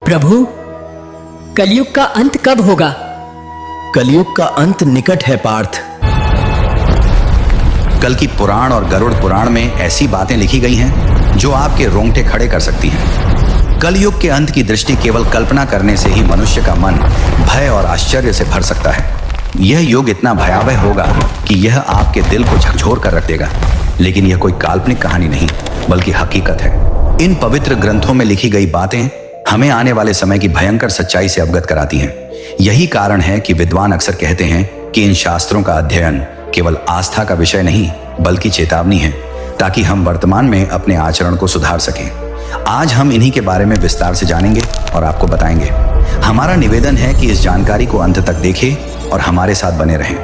प्रभु, कलयुग का अंत कब होगा? कलयुग का अंत निकट है पार्थ। कल की पुराण और गरुड़ पुराण में ऐसी बातें लिखी गई हैं जो आपके रोंगटे खड़े कर सकती हैं। कलयुग के अंत की दृष्टि केवल कल्पना करने से ही मनुष्य का मन भय और आश्चर्य से भर सकता है। यह युग इतना भयावह होगा कि यह आपके दिल को झकझोर कर रख देगा। लेकिन यह कोई काल्पनिक कहानी नहीं, बल्कि हकीकत है। इन पवित्र ग्रंथों में लिखी गई बातें हमें आने वाले समय की भयंकर सच्चाई से अवगत कराती हैं। यही कारण है कि विद्वान अक्सर कहते हैं कि इन शास्त्रों का अध्ययन केवल आस्था का विषय नहीं, बल्कि चेतावनी है, ताकि हम वर्तमान में अपने आचरण को सुधार सकें। आज हम इन्हीं के बारे में विस्तार से जानेंगे और आपको बताएंगे। हमारा निवेदन है कि इस जानकारी को अंत तक देखें और हमारे साथ बने रहें।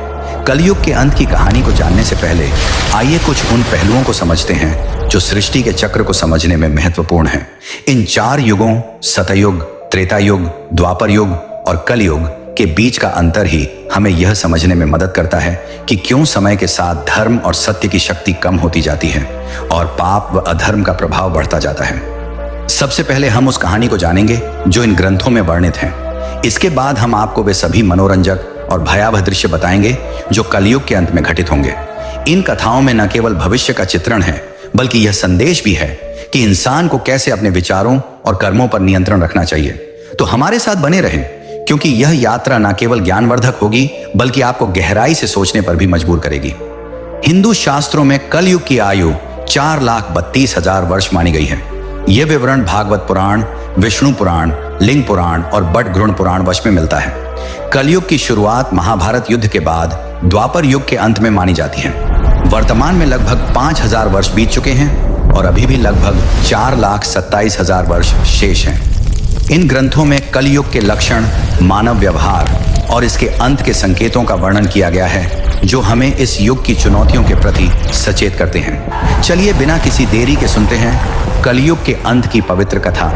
कलयुग के अंत की कहानी को जानने से पहले आइए कुछ उन पहलुओं को समझते हैं जो सृष्टि के चक्र को समझने में महत्वपूर्ण हैं। इन 4 युगों, सतयुग, त्रेता युग, द्वापर युग और कलयुग के बीच का अंतर ही हमें यह समझने में मदद करता है कि क्यों समय के साथ धर्म और सत्य की शक्ति कम होती जाती है और पाप व अधर्म का प्रभाव बढ़ता जाता है। सबसे पहले हम उस कहानी को जानेंगे जो इन ग्रंथों में वर्णित है। इसके बाद हम आपको वे सभी मनोरंजक और भयावह दृश्य बताएंगे जो कलयुग के अंत में घटित होंगे। इन कथाओं में न केवल भविष्य का चित्रण है, बल्कि यह संदेश भी है कि इंसान को कैसे अपने विचारों और कर्मों पर नियंत्रण रखना चाहिए। तो हमारे साथ बने रहें, क्योंकि यह यात्रा न केवल ज्ञानवर्धक होगी, बल्कि आपको गहराई से सोचने पर भी मजबूर करेगी। हिंदू शास्त्रों में कलयुग की आयु 4,32,000 वर्ष मानी गई है। यह विवरण भागवत पुराण, विष्णु पुराण, लिंग पुराण और बटगृण पुराण वश में मिलता है। कलयुग की शुरुआत महाभारत युद्ध के बाद द्वापर युग के अंत में मानी जाती है। वर्तमान में लगभग 5,000 वर्ष बीत चुके हैं और अभी भी लगभग 4,27,000 वर्ष शेष हैं। इन ग्रंथों में कलयुग के लक्षण, मानव व्यवहार और इसके अंत के संकेतों का वर्णन किया गया है, जो हमें इस युग की चुनौतियों के प्रति सचेत करते हैं। चलिए बिना किसी देरी के सुनते हैं कलयुग के अंत की पवित्र कथा।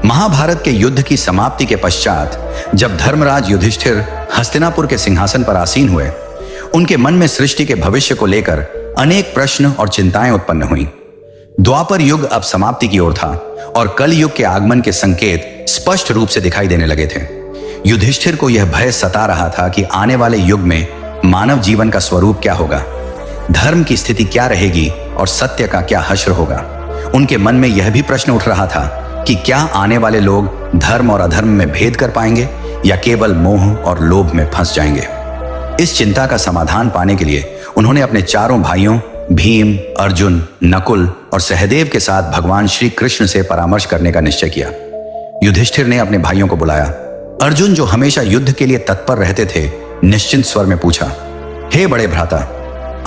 महाभारत के युद्ध की समाप्ति के पश्चात जब धर्मराज युधिष्ठिर हस्तिनापुर के सिंहासन पर आसीन हुए, उनके मन में सृष्टि के भविष्य को लेकर अनेक प्रश्न और चिंताएं उत्पन्न हुई। द्वापर युग अब समाप्ति की ओर था और कल युग के आगमन के संकेत स्पष्ट रूप से दिखाई देने लगे थे। युधिष्ठिर को यह भय सता रहा था कि आने वाले युग में मानव जीवन का स्वरूप क्या होगा, धर्म की स्थिति क्या रहेगी और सत्य का क्या हश्र होगा। उनके मन में यह भी प्रश्न उठ रहा था कि क्या आने वाले लोग धर्म और अधर्म में भेद कर पाएंगे या केवल मोह और लोभ में फंस जाएंगे। इस चिंता का समाधान पाने के लिए उन्होंने अपने चारों भाइयों भीम, अर्जुन, नकुल और सहदेव के साथ भगवान श्री कृष्ण से परामर्श करने का निश्चय किया। युधिष्ठिर ने अपने भाइयों को बुलाया। अर्जुन, जो हमेशा युद्ध के लिए तत्पर रहते थे, निश्चिंत स्वर में पूछा, हे बड़े भ्राता,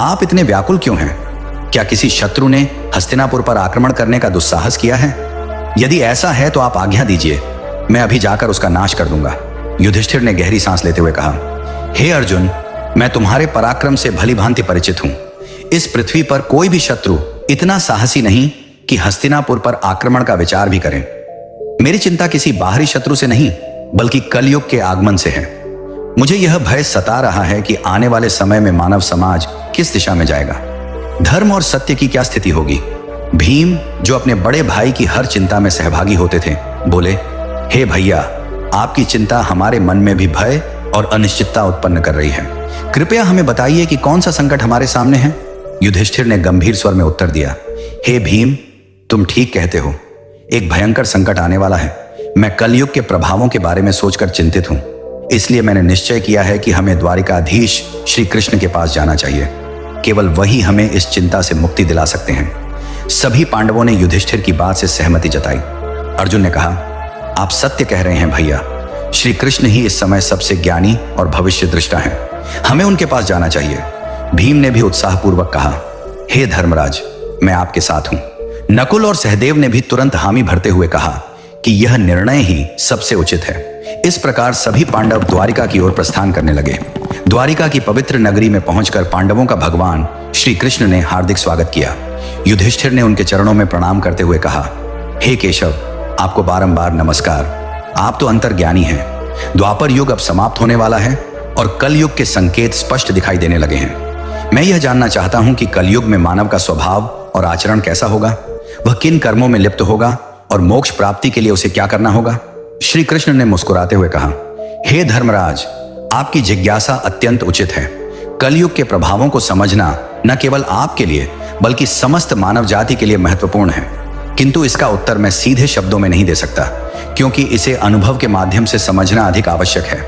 आप इतने व्याकुल क्यों हैं? क्या किसी शत्रु ने हस्तिनापुर पर आक्रमण करने का दुस्साहस किया है? यदि ऐसा है तो आप आज्ञा दीजिए, मैं अभी जाकर उसका नाश कर दूंगा। युधिष्ठिर ने गहरी सांस लेते हुए कहा, हे अर्जुन, मैं तुम्हारे पराक्रम से भली भांति परिचित हूं। इस पृथ्वी पर कोई भी शत्रु इतना साहसी नहीं कि हस्तिनापुर पर आक्रमण का विचार भी करें। मेरी चिंता किसी बाहरी शत्रु से नहीं, बल्कि कलयुग के आगमन से है। मुझे यह भय सता रहा है कि आने वाले समय में मानव समाज किस दिशा में जाएगा, धर्म और सत्य की क्या स्थिति होगी। भीम, जो अपने बड़े भाई की हर चिंता में सहभागी होते थे, बोले, हे भैया, आपकी चिंता हमारे मन में भी भय और अनिश्चितता उत्पन्न कर रही है। कृपया हमें बताइए कि कौन सा संकट हमारे सामने है। युधिष्ठिर ने गंभीर स्वर में उत्तर दिया, हे भीम, तुम ठीक कहते हो, एक भयंकर संकट आने वाला है। मैं कलयुग के प्रभावों के बारे में सोचकर चिंतित हूं। इसलिए मैंने निश्चय किया है कि हमें द्वारिकाधीश श्री कृष्ण के पास जाना चाहिए। केवल वही हमें इस चिंता से मुक्ति दिला सकते हैं। सभी पांडवों ने युधिष्ठिर की बात से सहमति जताई। अर्जुन ने कहा, आप सत्य कह रहे हैं भैया, श्री कृष्ण ही इस समय सबसे ज्ञानी और भविष्य दृष्टा है, हमें उनके पास जाना चाहिए। भीम ने भी उत्साहपूर्वक कहा, हे धर्मराज, मैं आपके साथ हूं। नकुल और सहदेव ने भी तुरंत हामी भरते हुए कहा कि यह निर्णय ही सबसे उचित है। इस प्रकार सभी पांडव द्वारिका की ओर प्रस्थान करने लगे। द्वारिका की पवित्र नगरी में पहुंचकर पांडवों का भगवान श्री कृष्ण ने हार्दिक स्वागत किया। युधिष्ठिर ने उनके चरणों में प्रणाम करते हुए कहा, हे केशव, आपको बारंबार नमस्कार। आप तो अंतर्ज्ञानी हैं। द्वापर युग अब समाप्त होने वाला है और कलयुग के संकेत स्पष्ट दिखाई देने लगे हैं। मैं यह जानना चाहता हूं कि कलयुग में मानव का स्वभाव और आचरण कैसा होगा, वह किन कर्मों में लिप्त होगा और मोक्ष प्राप्ति के लिए उसे क्या करना होगा। श्री कृष्ण ने मुस्कुराते हुए कहा, हे धर्मराज, आपकी जिज्ञासा अत्यंत उचित है। कलयुग के प्रभावों को समझना न केवल आपके लिए बल्कि समस्त मानव जाति के लिए महत्वपूर्ण है, किंतु इसका उत्तर मैं सीधे शब्दों में नहीं दे सकता, क्योंकि इसे अनुभव के माध्यम से समझना अधिक आवश्यक है।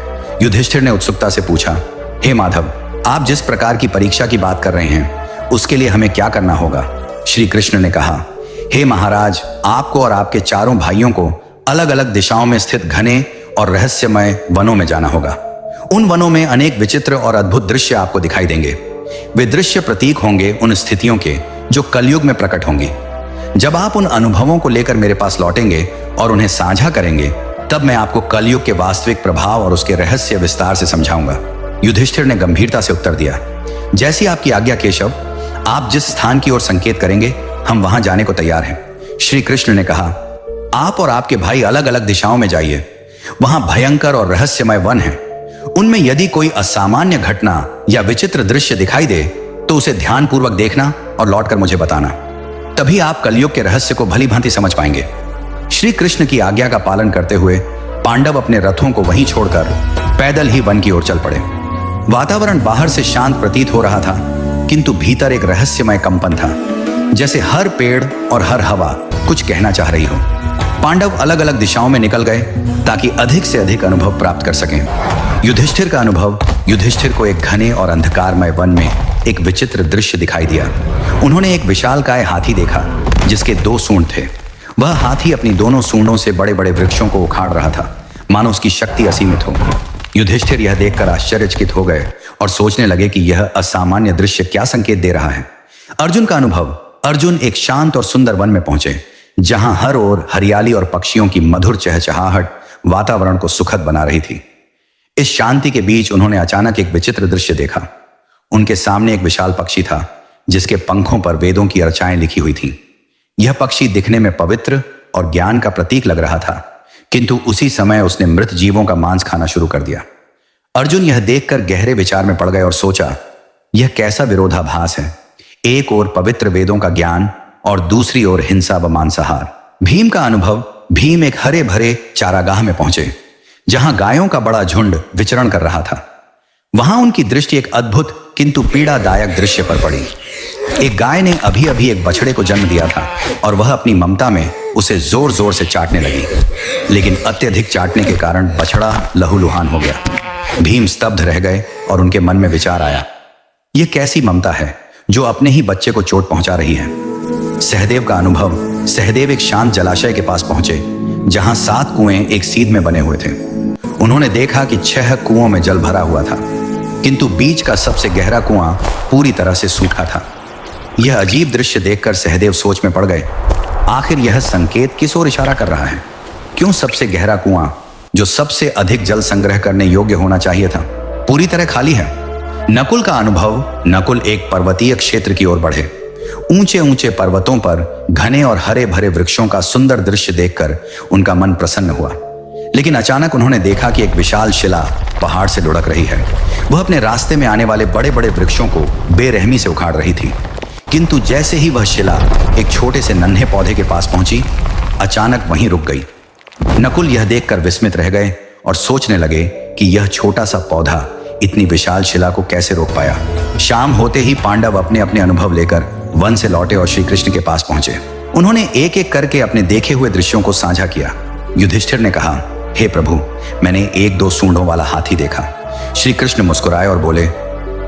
युधिष्ठिर ने उत्सुकता से पूछा, हे माधव, आप जिस प्रकार की परीक्षा की बात कर रहे हैं उसके लिए हमें क्या करना होगा। श्री कृष्ण ने कहा, हे महाराज, आपको और आपके चारों भाइयों को अलग अलग दिशाओं में स्थित घने और रहस्यमय वनों में जाना होगा। उन वनों में अनेक विचित्र और अद्भुत दृश्य आपको दिखाई देंगे। वे दृश्य प्रतीक होंगे उन स्थितियों के जो कलयुग में प्रकट होंगी। जब आप उन अनुभवों को लेकर मेरे पास लौटेंगे और उन्हें साझा करेंगे, तब मैं आपको कलयुग के वास्तविक प्रभाव और उसके रहस्य विस्तार से समझाऊंगा। युधिष्ठिर ने गंभीरता से उत्तर दिया, जैसी आपकी आज्ञा केशव, आप जिस स्थान की ओर संकेत करेंगे हम वहां जाने को तैयार हैं। श्री कृष्ण ने कहा, आप और आपके भाई अलग अलग दिशाओं में जाइए। वहां भयंकर और रहस्यमय वन है। उनमें यदि कोई असामान्य घटना या विचित्र दृश्य दिखाई दे तो उसे ध्यानपूर्वक देखना और लौटकर मुझे बताना। तभी आप कलयुग के रहस्य को भली भांति समझ पाएंगे। श्री कृष्ण की आज्ञा का पालन करते हुए पांडव अपने रथों को वहीं छोड़कर पैदल ही वन की ओर चल पड़े। वातावरण बाहर से शांत प्रतीत हो रहा था, किंतु भीतर एक रहस्यमय कंपन था, जैसे हर पेड़ और हर हवा कुछ कहना चाह रही हो। पांडव अलग अलग दिशाओं में निकल गए ताकि अधिक से अधिक अनुभव प्राप्त कर सकें। युधिष्ठिर का अनुभव, युधिष्ठिर को एक घने और अंधकारमय वन में एक विचित्र दृश्य दिखाई दिया। उन्होंने एक विशालकाय हाथी देखा जिसके 2 सूंड थे। वह हाथी अपनी दोनों सूंडों से बड़े बड़े वृक्षों को उखाड़ रहा था, मानो उसकी शक्ति असीमित हो। युधिष्ठिर यह देखकर आश्चर्यचकित हो गए और सोचने लगे कि यह असामान्य दृश्य क्या संकेत दे रहा है। अर्जुन का अनुभव, अर्जुन एक शांत और सुंदर वन में पहुंचे जहां हर ओर हरियाली और पक्षियों की मधुर चहचहाहट वातावरण को सुखद बना रही थी। इस शांति के बीच उन्होंने अचानक एक विचित्र दृश्य देखा। उनके सामने एक विशाल पक्षी था जिसके पंखों पर वेदों की अर्चाएं लिखी हुई थीं। यह पक्षी दिखने में पवित्र और ज्ञान का प्रतीक लग रहा था, किंतु उसी समय उसने मृत जीवों का मांस खाना शुरू कर दिया। अर्जुन यह देखकर गहरे विचार में पड़ गए और सोचा, यह कैसा विरोधाभास है। एक ओर पवित्र वेदों का ज्ञान और दूसरी ओर हिंसा व मांसाहार। भीम का अनुभव, भीम एक हरे भरे चारागाह में पहुंचे जहां गायों का बड़ा झुंड विचरण कर रहा था। वहां उनकी दृष्टि एक अद्भुत किंतु पीड़ादायक दृश्य पर पड़ी। एक गाय ने अभी अभी एक बछड़े को जन्म दिया था और वह अपनी ममता में उसे जोर जोर से चाटने लगी, लेकिन अत्यधिक चाटने के कारण बछड़ा लहूलुहान हो गया। भीम स्तब्ध रह गए और उनके मन में विचार आया, यह कैसी ममता है जो अपने ही बच्चे को चोट पहुंचा रही है। सहदेव का अनुभव, सहदेव एक शांत जलाशय के पास पहुंचे जहां 7 कुएं एक सीध में बने हुए थे। उन्होंने देखा कि 6 कुओं में जल भरा हुआ था, किंतु बीच का सबसे गहरा कुआं पूरी तरह से सूखा था। यह अजीब दृश्य देखकर सहदेव सोच में पड़ गए, आखिर यह संकेत किस ओर इशारा कर रहा है। क्यों सबसे गहरा कुआं, जो सबसे अधिक जल संग्रह करने योग्य होना चाहिए था, पूरी तरह खाली है। नकुल का अनुभव, नकुल एक पर्वतीय क्षेत्र की ओर बढ़े। ऊंचे ऊंचे पर्वतों पर घने और हरे भरे वृक्षों का सुंदर दृश्य देखकर उनका मन प्रसन्न हुआ, लेकिन अचानक उन्होंने देखा कि एक विशाल शिला पहाड़ से लुढ़क रही है। वह अपने रास्ते में आने वाले बड़े बड़े वृक्षों को बेरहमी से उखाड़ रही थी, किंतु जैसे ही वह शिला एक छोटे से नन्हे पौधे के पास पहुंची, अचानक वहीं रुक गई। नकुल यह देखकर विस्मित रह गए और सोचने लगे कि यह छोटा सा पौधा इतनी विशाल शिला को कैसे रोक पाया। शाम होते ही पांडव अपने अपने अनुभव लेकर वन से लौटे और श्री कृष्ण के पास पहुंचे। उन्होंने एक एक करके अपने देखे हुए दृश्यों को साझा किया। युधिष्ठिर ने कहा, हे प्रभु, मैंने 1-2 सूंडों वाला हाथी देखा। श्री कृष्ण मुस्कुराए और बोले,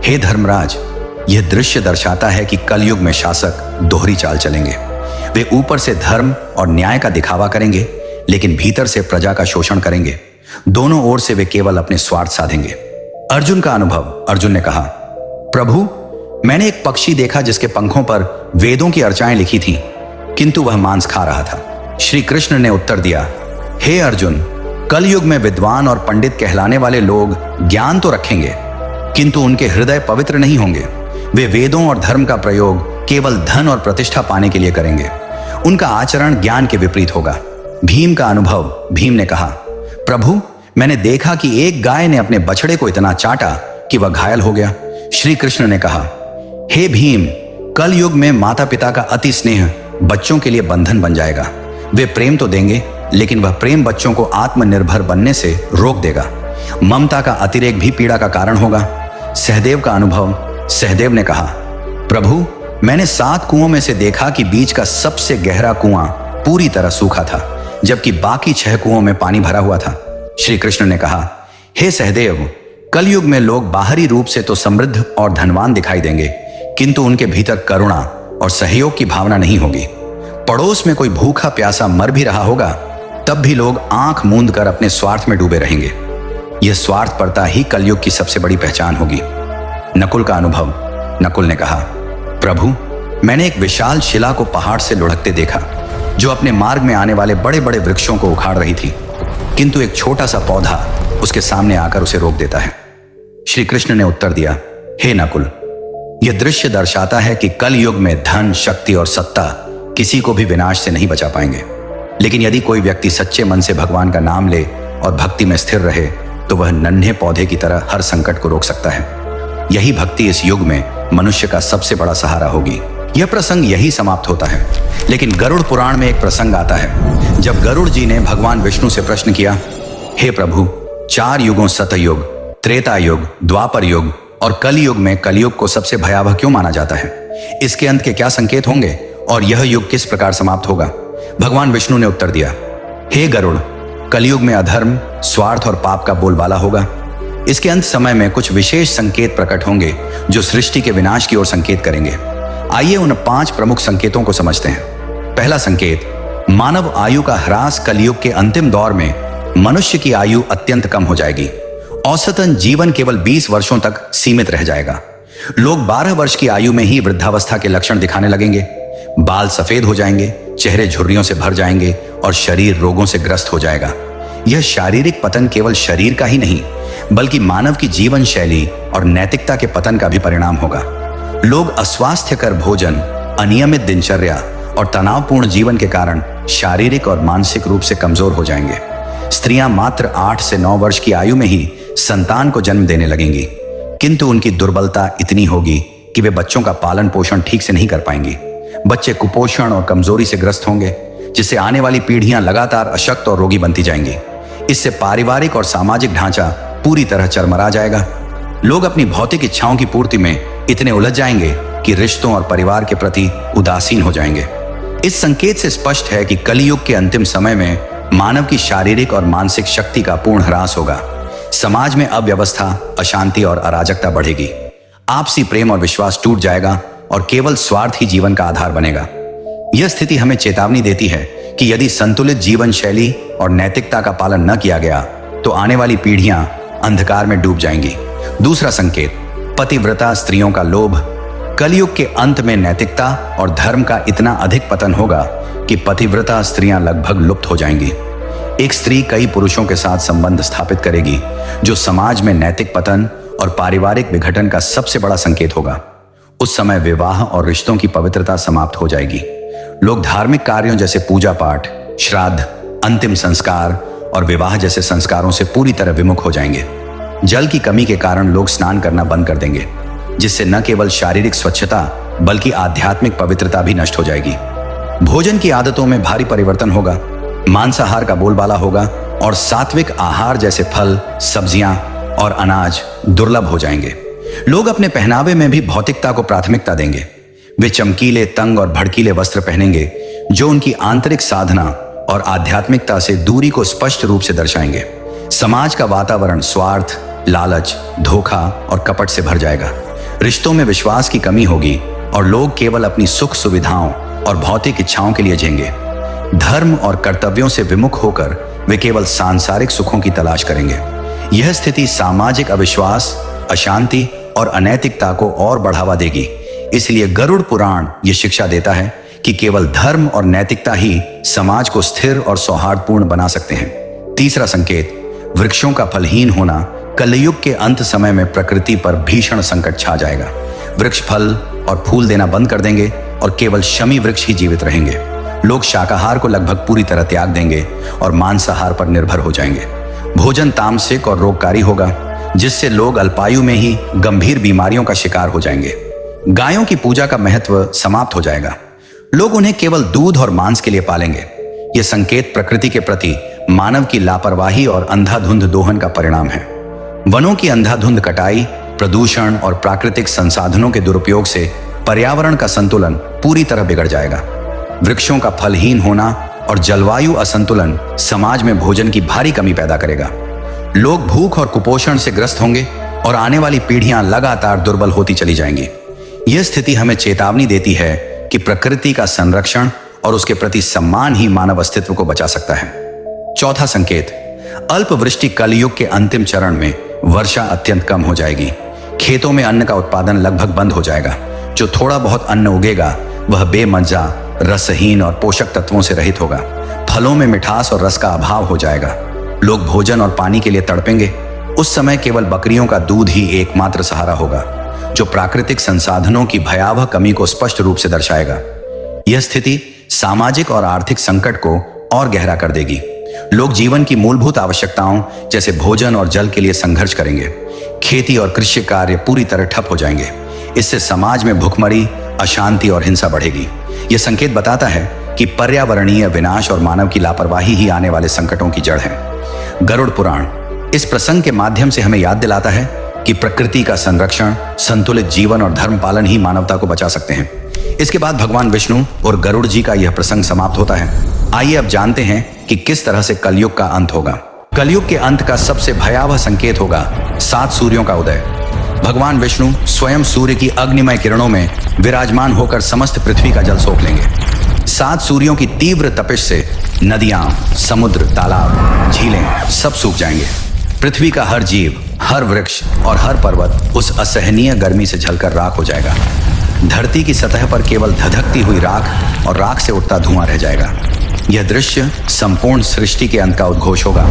हे धर्मराज, यह दृश्य दर्शाता है कि कलयुग में शासक दोहरी चाल चलेंगे। वे ऊपर से धर्म और न्याय का दिखावा करेंगे, लेकिन भीतर से प्रजा का शोषण करेंगे। दोनों ओर से वे केवल अपने स्वार्थ साधेंगे। अर्जुन का अनुभव, अर्जुन ने कहा, प्रभु, मैंने एक पक्षी देखा जिसके पंखों पर वेदों की अर्चाएं लिखी थीं, किंतु वह मांस खा रहा था। श्री कृष्ण ने उत्तर दिया, हे अर्जुन, कलयुग में विद्वान और पंडित कहलाने वाले लोग ज्ञान तो रखेंगे, किंतु उनके हृदय पवित्र नहीं होंगे। वे वेदों और धर्म का प्रयोग केवल धन और प्रतिष्ठा पाने के लिए करेंगे। उनका आचरण ज्ञान के विपरीत होगा। भीम का अनुभव, भीम ने कहा, प्रभु, मैंने देखा कि एक गाय ने अपने बछड़े को इतना चाटा कि वह घायल हो गया। श्री कृष्ण ने कहा, हे भीम, कल युग में माता पिता का अति स्नेह बच्चों के लिए बंधन बन जाएगा। वे प्रेम तो देंगे, लेकिन वह प्रेम बच्चों को आत्मनिर्भर बनने से रोक देगा। ममता का अतिरेक भी पीड़ा का कारण होगा। सहदेव का अनुभव। सहदेव ने कहा, प्रभु, मैंने 7 कुओं में से देखा कि बीच का सबसे गहरा कुआं पूरी तरह सूखा था, जबकि बाकी 6 कुओं में पानी भरा हुआ था। श्री कृष्ण ने कहा, हे सहदेव, कलयुग में लोग बाहरी रूप से तो समृद्ध और धनवान दिखाई देंगे, किंतु उनके भीतर करुणा और सहयोग की भावना नहीं होगी। पड़ोस में कोई भूखा प्यासा मर भी रहा होगा, तब भी लोग आंख मूंद कर अपने स्वार्थ में डूबे रहेंगे। यह स्वार्थपरता ही कलयुग की सबसे बड़ी पहचान होगी। नकुल का अनुभव। नकुल ने कहा, प्रभु, मैंने एक विशाल शिला को पहाड़ से लुढ़कते देखा, जो अपने मार्ग में आने वाले बड़े बड़े वृक्षों को उखाड़ रही थी, किंतु एक छोटा सा पौधा उसके सामने आकर उसे रोक देता है। श्री कृष्ण ने उत्तर दिया, हे नकुल, यह दृश्य दर्शाता है कि कल युग में धन, शक्ति और सत्ता किसी को भी विनाश से नहीं बचा पाएंगे, लेकिन यदि कोई व्यक्ति सच्चे मन से भगवान का नाम ले और भक्ति में स्थिर रहे, तो वह नन्हे पौधे की तरह हर संकट को रोक सकता है। यही भक्ति इस युग में मनुष्य का सबसे बड़ा सहारा होगी। यह प्रसंग यही समाप्त होता है, लेकिन गरुड़ पुराण में एक प्रसंग आता है, जब गरुड़ जी ने भगवान विष्णु से प्रश्न किया, हे प्रभु, 4 युगों सतयुग, त्रेता युग, द्वापर युग और कलयुग में कलयुग को सबसे भयावह क्यों माना जाता है? इसके अंत के क्या संकेत होंगे और यह युग किस प्रकार समाप्त होगा? भगवान विष्णु ने उत्तर दिया, हे गरुड़, कलयुग में अधर्म, स्वार्थ और पाप का बोलबाला होगा। इसके अंत समय में कुछ विशेष संकेत प्रकट होंगे जो सृष्टि के विनाश की ओर संकेत करेंगे। आइए उन 5 प्रमुख संकेतों को समझते हैं। पहला संकेत, मानव आयु का ह्रास। कलयुग के अंतिम दौर में मनुष्य की आयु अत्यंत कम हो जाएगी। औसतन जीवन केवल 20 वर्षों तक सीमित रह जाएगा। लोग 12 वर्ष की आयु में ही वृद्धावस्था के लक्षण दिखाने लगेंगे। बाल सफेद हो जाएंगे, चेहरे झुर्रियों से भर जाएंगे और शरीर रोगों से ग्रस्त हो जाएगा। यह शारीरिक पतन केवल शरीर का ही नहीं, बल्कि मानव की जीवन शैली और नैतिकता के पतन का भी परिणाम होगा। लोग अस्वास्थ्यकर भोजन, अनियमित दिनचर्या और तनावपूर्ण जीवन के कारण शारीरिक और मानसिक रूप से कमजोर हो जाएंगे। स्त्रियां मात्र 8 से 9 वर्ष की आयु में ही संतान को जन्म देने लगेंगी, किंतु उनकी दुर्बलता इतनी होगी कि वे बच्चों का पालन पोषण ठीक से नहीं कर पाएंगी। बच्चे कुपोषण और कमजोरी से ग्रस्त होंगे, जिससे आने वाली पीढ़ियां लगातार अशक्त और रोगी बनती जाएंगी। इससे पारिवारिक और सामाजिक ढांचा पूरी तरह चरमरा जाएगा। लोग अपनी भौतिक इच्छाओं की पूर्ति में इतने उलझ जाएंगे कि रिश्तों और परिवार के प्रति उदासीन हो जाएंगे। इस संकेत से स्पष्ट है कि कलयुग के अंतिम समय में मानव की शारीरिक और मानसिक शक्ति का पूर्ण ह्रास होगा। समाज में अव्यवस्था, अशांति और अराजकता बढ़ेगी। आपसी प्रेम और विश्वास टूट जाएगा और केवल स्वार्थ ही जीवन का आधार बनेगा। यह स्थिति हमें चेतावनी देती है कि यदि संतुलित जीवन शैली और नैतिकता का पालन न किया गया, तो आने वाली पीढ़ियां अंधकार में डूब जाएंगी। दूसरा संकेत, पतिव्रता स्त्रियों का लोभ। कलयुग के अंत में नैतिकता और धर्म का इतना अधिक पतन होगा कि पतिव्रता स्त्रियां लगभग लुप्त हो जाएंगी। एक स्त्री कई पुरुषों के साथ संबंध स्थापित करेगी, जो समाज में नैतिक पतन और पारिवारिक विघटन का सबसे बड़ा संकेत होगा। उस समय विवाह और रिश्तों की पवित्रता समाप्त हो जाएगी। लोग धार्मिक कार्यों जैसे पूजा पाठ, श्राद्ध, अंतिम संस्कार और विवाह जैसे संस्कारों से पूरी तरह विमुख हो जाएंगे। जल की कमी के कारण लोग स्नान करना बंद कर देंगे, जिससे न केवल शारीरिक स्वच्छता बल्कि आध्यात्मिक पवित्रता भी नष्ट हो जाएगी। भोजन की आदतों में भारी परिवर्तन होगा। मांसाहार का बोलबाला होगा और सात्विक आहार जैसे फल, सब्जियां और अनाज दुर्लभ हो जाएंगे। लोग अपने पहनावे में भी भौतिकता को प्राथमिकता देंगे। वे चमकीले, तंग और भड़कीले वस्त्र पहनेंगे, जो उनकी आंतरिक साधना और आध्यात्मिकता से दूरी को स्पष्ट रूप से दर्शाएंगे। समाज का वातावरण स्वार्थ, लालच, धोखा और कपट से भर जाएगा। रिश्तों में विश्वास की कमी होगी और लोग केवल अपनी सुख सुविधाओं और भौतिक इच्छाओं के लिए जिएंगे। धर्म और कर्तव्यों से विमुख होकर वे केवल सांसारिक सुखों की तलाश करेंगे। यह स्थिति सामाजिक अविश्वास, अशांति और अनैतिकता को और बढ़ावा देगी। इसलिए गरुड़ पुराण ये शिक्षा देता है कि केवल धर्म और नैतिकता ही समाज को स्थिर और सौहार्दपूर्ण बना सकते हैं। तीसरा संकेत, वृक्षों का फलहीन होना। कलयुग के अंत समय में प्रकृति पर भीषण संकट छा जाएगा। वृक्ष फल और फूल देना बंद कर देंगे और केवल शमी वृक्ष ही जीवित रहेंगे। लोग शाकाहार को लगभग पूरी तरह त्याग देंगे और मांसाहार पर निर्भर हो जाएंगे। भोजन तामसिक और रोगकारी होगा, जिससे लोग अल्पायु में ही गंभीर बीमारियों का शिकार हो जाएंगे। गायों की पूजा का महत्व समाप्त हो जाएगा। लोग उन्हें केवल दूध और मांस के लिए पालेंगे। यह संकेत प्रकृति के प्रति मानव की लापरवाही और अंधाधुंध दोहन का परिणाम है। वनों की अंधाधुंध कटाई, प्रदूषण और प्राकृतिक संसाधनों के दुरुपयोग से पर्यावरण का संतुलन पूरी तरह बिगड़ जाएगा। वृक्षों का फलहीन होना और जलवायु असंतुलन समाज में भोजन की भारी कमी पैदा करेगा। लोग भूख और कुपोषण से ग्रस्त होंगे और आने वाली पीढ़ियां लगातार दुर्बल होती चली जाएंगी। यह स्थिति हमें चेतावनी देती है कि प्रकृति का संरक्षण और उसके प्रति सम्मान ही मानव अस्तित्व को बचा सकता है। चौथा संकेत, अल्पवृष्टि कलयुग के अंतिम चरण में वर्षा अत्यंत कम हो जाएगी। खेतों में अन्न का उत्पादन लगभग बंद हो जाएगा। जो थोड़ा बहुत अन्न उगेगा वह बेमजा, रसहीन और पोषक तत्वों से रहित होगा। फलों में मिठास और रस का अभाव हो जाएगा। लोग भोजन और पानी के लिए तड़पेंगे। उस समय केवल बकरियों का दूध ही एकमात्र सहारा होगा, जो प्राकृतिक संसाधनों की भयावह कमी को स्पष्ट रूप से दर्शाएगा। यह स्थिति सामाजिक और आर्थिक संकट को और गहरा कर देगी। लोग जीवन की मूलभूत आवश्यकताओं जैसे भोजन और जल के लिए संघर्ष करेंगे। खेती और कृषि कार्य पूरी तरह ठप हो जाएंगे। इससे समाज में भुखमरी, अशांति और हिंसा बढ़ेगी। यह संकेत बताता है कि पर्यावरणीय विनाश और मानव की लापरवाही ही आने वाले संकटों की जड़ है। गरुड़ पुराण इस प्रसंग के माध्यम से हमें याद दिलाता है कि प्रकृति का संरक्षण, संतुलित जीवन और धर्म पालन ही मानवता को बचा सकते हैं। इसके बाद भगवान विष्णु और गरुड़ जी का यह प्रसंग समाप्त होता है। आइए अब जानते हैं कि किस तरह से कलयुग का अंत होगा। कलयुग के अंत का सबसे भयावह संकेत होगा 7 सूर्यों का उदय। भगवान विष्णु स्वयं सूर्य की अग्निमय किरणों में विराजमान होकर समस्त पृथ्वी का जल सोख लेंगे। 7 सूर्यों की तीव्र तपिश से नदियां, समुद्र, तालाब, झीलें सब सूख जाएंगे। पृथ्वी का हर जीव, हर वृक्ष और हर पर्वत उस असहनीय गर्मी से जलकर राख हो जाएगा। धरती की सतह पर केवल धधकती हुई राख और राख से उठता धुआं रह जाएगा। यह दृश्य संपूर्ण सृष्टि के अंत का उद्घोष होगा।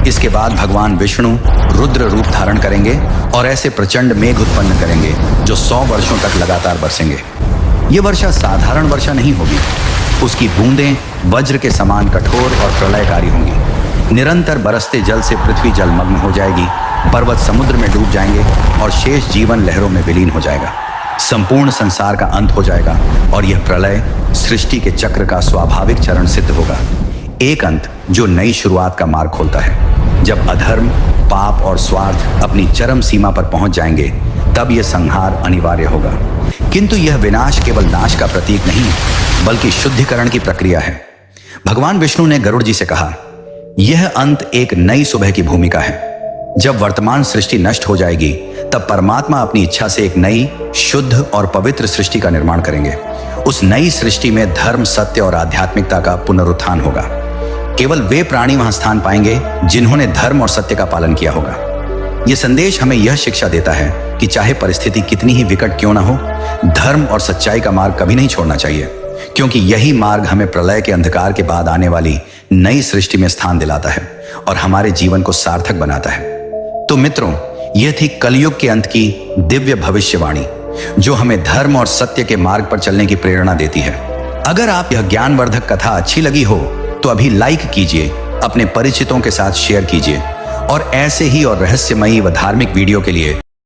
इसके बाद भगवान विष्णु रुद्र रूप धारण करेंगे और ऐसे प्रचंड मेघ उत्पन्न करेंगे जो 100 वर्षों तक लगातार बरसेंगे। यह वर्षा साधारण वर्षा नहीं होगी। उसकी बूंदें वज्र के समान कठोर और प्रलयकारी होंगी। निरंतर बरसते जल से पृथ्वी जलमग्न हो जाएगी, पर्वत समुद्र में डूब जाएंगे और शेष जीवन लहरों में विलीन हो जाएगा। संपूर्ण संसार का अंत हो जाएगा और यह प्रलय सृष्टि के चक्र का स्वाभाविक चरण सिद्ध होगा। एक अंत जो नई शुरुआत का मार्ग खोलता है। जब अधर्म, पाप और स्वार्थ अपनी चरम सीमा पर पहुंच जाएंगे तब यह संहार अनिवार्य होगा। किंतु यह विनाश केवल नाश का प्रतीक नहीं बल्कि शुद्धिकरण की प्रक्रिया है। भगवान विष्णु ने गरुड़ जी से कहा, यह अंत एक नई सुबह की भूमिका है। जब वर्तमान सृष्टि नष्ट हो जाएगी तब परमात्मा अपनी इच्छा से एक नई, शुद्ध और पवित्र सृष्टि का निर्माण करेंगे। उस नई सृष्टि में धर्म, सत्य और आध्यात्मिकता का पुनरुत्थान होगा। केवल वे प्राणी वहां स्थान पाएंगे जिन्होंने धर्म और सत्य का पालन किया होगा। यह संदेश हमें यह शिक्षा देता है कि चाहे परिस्थिति कितनी ही विकट क्यों ना हो, धर्म और सच्चाई का मार्ग कभी नहीं छोड़ना चाहिए, क्योंकि यही मार्ग हमें प्रलय के अंधकार के बाद आने वाली नई सृष्टि में स्थान दिलाता है और हमारे जीवन को सार्थक बनाता है। तो मित्रों, यह थी कलयुग के अंत की दिव्य भविष्यवाणी जो हमें धर्म और सत्य के मार्ग पर चलने की प्रेरणा देती है। अगर आप यह ज्ञानवर्धक कथा अच्छी लगी हो तो अभी लाइक कीजिए, अपने परिचितों के साथ शेयर कीजिए और ऐसे ही और रहस्यमयी व धार्मिक वीडियो के लिए